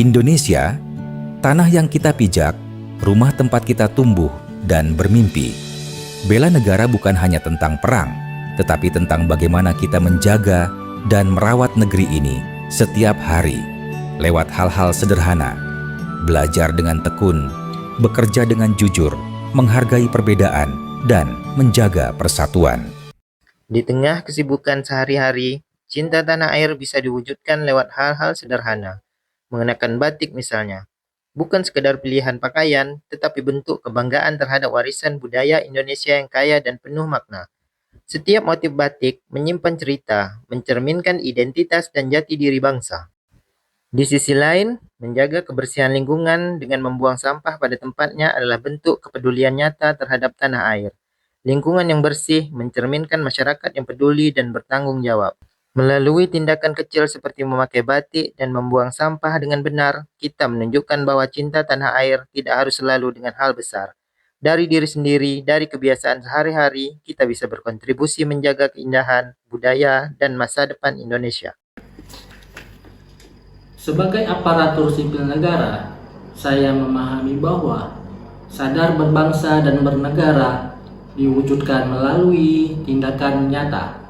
Indonesia, tanah yang kita pijak, rumah tempat kita tumbuh dan bermimpi. Bela negara bukan hanya tentang perang, tetapi tentang bagaimana kita menjaga dan merawat negeri ini setiap hari, lewat hal-hal sederhana, belajar dengan tekun, bekerja dengan jujur, menghargai perbedaan, dan menjaga persatuan. Di tengah kesibukan sehari-hari, cinta tanah air bisa diwujudkan lewat hal-hal sederhana. Mengenakan batik misalnya, bukan sekedar pilihan pakaian, tetapi bentuk kebanggaan terhadap warisan budaya Indonesia yang kaya dan penuh makna. Setiap motif batik menyimpan cerita, mencerminkan identitas dan jati diri bangsa. Di sisi lain, menjaga kebersihan lingkungan dengan membuang sampah pada tempatnya adalah bentuk kepedulian nyata terhadap tanah air. Lingkungan yang bersih mencerminkan masyarakat yang peduli dan bertanggung jawab. Melalui tindakan kecil seperti memakai batik dan membuang sampah dengan benar, kita menunjukkan bahwa cinta tanah air tidak harus selalu dengan hal besar. Dari diri sendiri, dari kebiasaan sehari-hari, kita bisa berkontribusi menjaga keindahan, budaya, dan masa depan Indonesia. Sebagai aparatur sipil negara, saya memahami bahwa sadar berbangsa dan bernegara diwujudkan melalui tindakan nyata.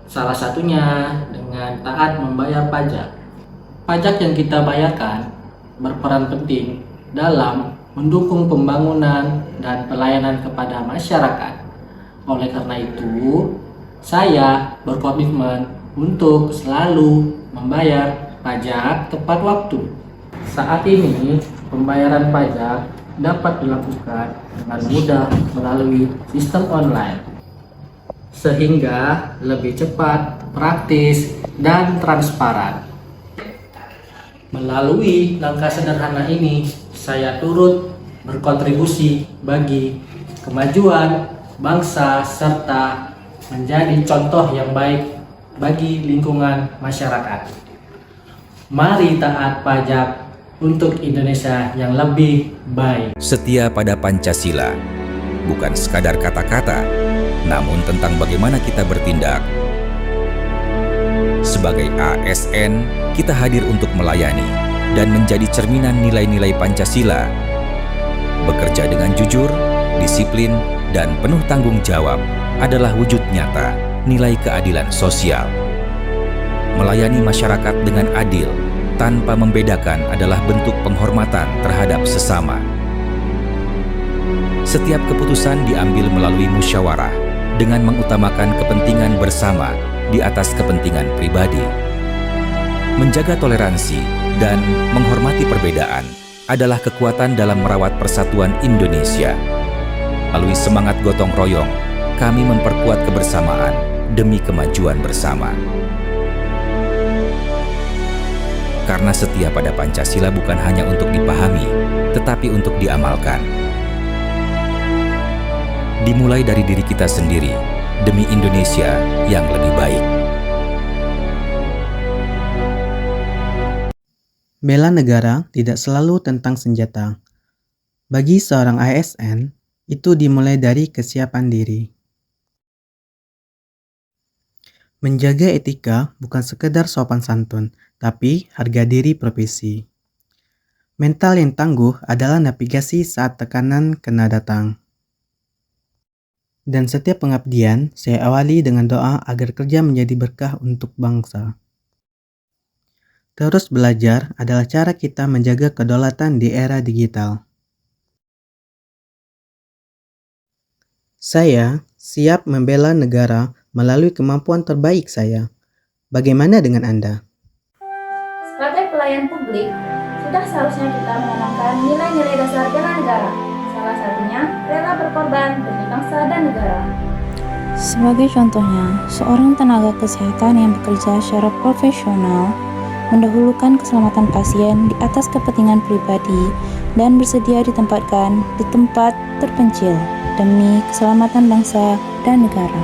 Salah satunya dengan taat membayar pajak. Pajak yang kita bayarkan berperan penting dalam mendukung pembangunan dan pelayanan kepada masyarakat. Oleh karena itu, saya berkomitmen untuk selalu membayar pajak tepat waktu. Saat ini, pembayaran pajak dapat dilakukan dengan mudah melalui sistem online, sehingga lebih cepat, praktis, dan transparan. Melalui langkah sederhana ini, saya turut berkontribusi bagi kemajuan bangsa serta menjadi contoh yang baik bagi lingkungan masyarakat. Mari taat pajak untuk Indonesia yang lebih baik. Setia pada Pancasila, bukan sekadar kata-kata, namun tentang bagaimana kita bertindak. Sebagai ASN, kita hadir untuk melayani dan menjadi cerminan nilai-nilai Pancasila. Bekerja dengan jujur, disiplin, dan penuh tanggung jawab adalah wujud nyata nilai keadilan sosial. Melayani masyarakat dengan adil tanpa membedakan adalah bentuk penghormatan terhadap sesama. Setiap keputusan diambil melalui musyawarah dengan mengutamakan kepentingan bersama di atas kepentingan pribadi. Menjaga toleransi dan menghormati perbedaan adalah kekuatan dalam merawat persatuan Indonesia. Melalui semangat gotong royong, kami memperkuat kebersamaan demi kemajuan bersama. Karena setia pada Pancasila bukan hanya untuk dipahami, tetapi untuk diamalkan. Dimulai dari diri kita sendiri, demi Indonesia yang lebih baik. Bela negara tidak selalu tentang senjata. Bagi seorang ASN, itu dimulai dari kesiapan diri. Menjaga etika bukan sekedar sopan santun, tapi harga diri profesi. Mental yang tangguh adalah navigasi saat tekanan kena datang. Dan setiap pengabdian saya awali dengan doa agar kerja menjadi berkah untuk bangsa. Terus belajar adalah cara kita menjaga kedaulatan di era digital. Saya siap membela negara melalui kemampuan terbaik saya. Bagaimana dengan Anda? Sebagai pelayan publik, sudah seharusnya kita menanamkan nilai-nilai dasar bela negara. Salah satunya rela berkorban demi bangsa dan negara. Sebagai contohnya, seorang tenaga kesehatan yang bekerja secara profesional mendahulukan keselamatan pasien di atas kepentingan pribadi dan bersedia ditempatkan di tempat terpencil demi keselamatan bangsa dan negara.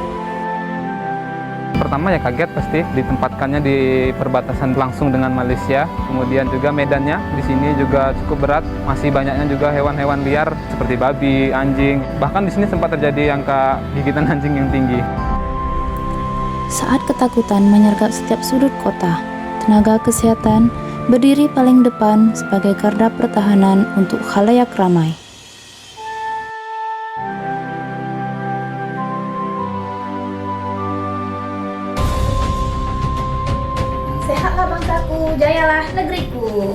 Pertama ya kaget pasti ditempatkannya di perbatasan langsung dengan Malaysia. Kemudian juga medannya di sini juga cukup berat. Masih banyaknya juga hewan-hewan liar seperti babi, anjing. Bahkan di sini sempat terjadi angka gigitan anjing yang tinggi. Saat ketakutan menyergap setiap sudut kota, tenaga kesehatan berdiri paling depan sebagai garda pertahanan untuk khalayak ramai. Sehatlah bangsaku, jayalah negeriku.